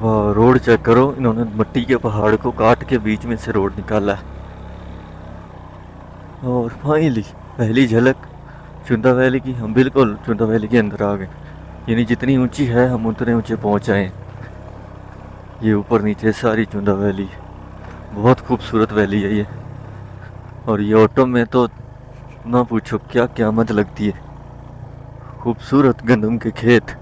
वाह road check करो, इन्होंने मिट्टी के पहाड़ को काट के बीच में से रोड निकाला है। और फाइनली पहली झलक चुंदा वैली की, हम बिल्कुल चुंदा वैली के अंदर आ गए। यानी जितनी ऊंची है हम उतने ऊंचे पहुंच आए हैं। ये ऊपर नीचे सारी चुंदा वैली, बहुत खूबसूरत वैली है ये। और ये ऑटो में तो ना पूछो क्या क़यामत लगती है। खूबसूरत गंदम के खेत,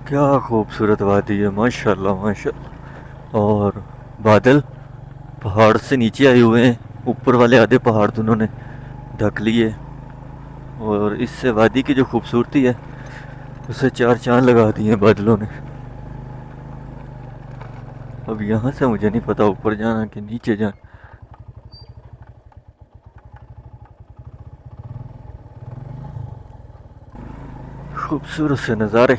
क्या खूबसूरत वादी है, माशाल्लाह माशाल्लाह। और बादल पहाड़ से नीचे आए हुए हैं, ऊपर वाले आधे पहाड़ तो उन्होंने ढक लिए। और इससे वादी की जो खूबसूरती है उसे चार चांद लगा दिए हैं बादलों ने। अब यहाँ से मुझे नहीं पता ऊपर जाना कि नीचे जाना। खूबसूरत से नज़ारे।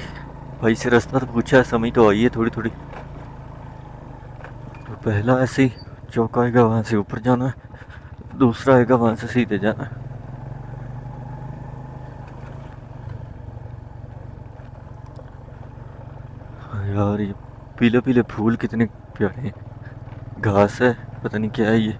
भाई से रास्ता तो पूछा है, समय तो आई है थोड़ी थोड़ी। तो पहला ऐसे ही चौक आएगा, वहाँ से ऊपर जाना है। दूसरा आएगा, वहाँ से सीधे जाना है। यार ये पीले पीले फूल कितने प्यारे हैं। घास है, पता नहीं क्या है ये।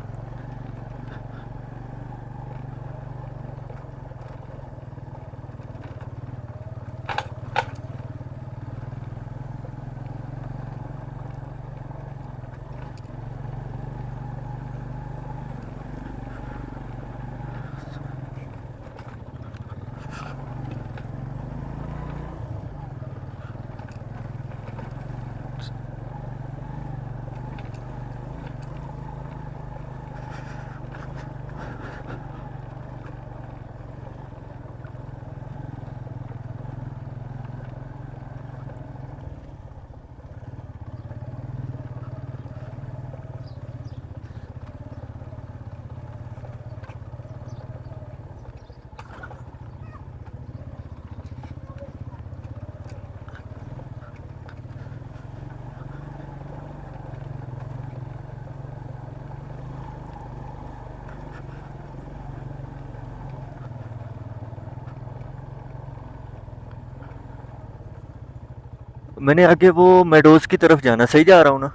मैंने आगे वो मेडोज की तरफ जाना, सही जा रहा हूँ ना?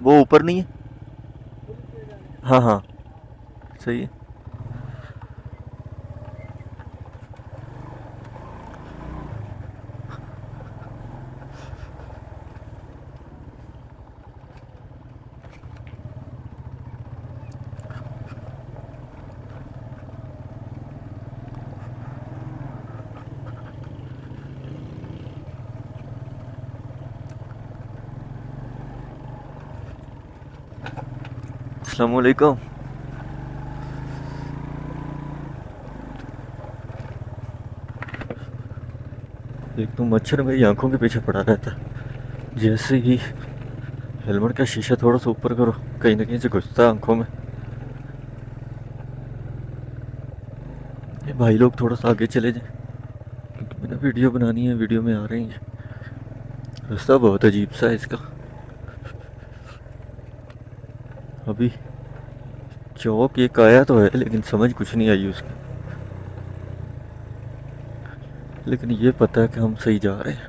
वो ऊपर नहीं है? हाँ हाँ सही है। अस्सलाम वालेकुम। एक तो मच्छर मेरी आंखों के पीछे पड़ा रहता है। जैसे ही हेलमेट का शीशा थोड़ा सा ऊपर करो, कहीं ना कहीं से घुसता है आंखों में। ये भाई लोग थोड़ा सा आगे चले जाए, क्योंकि मैंने वीडियो बनानी है, वीडियो में आ रहे हैं। रास्ता बहुत अजीब सा है इसका। अभी चौक एक आया तो है, लेकिन समझ कुछ नहीं आई उसकी। लेकिन ये पता है कि हम सही जा रहे हैं।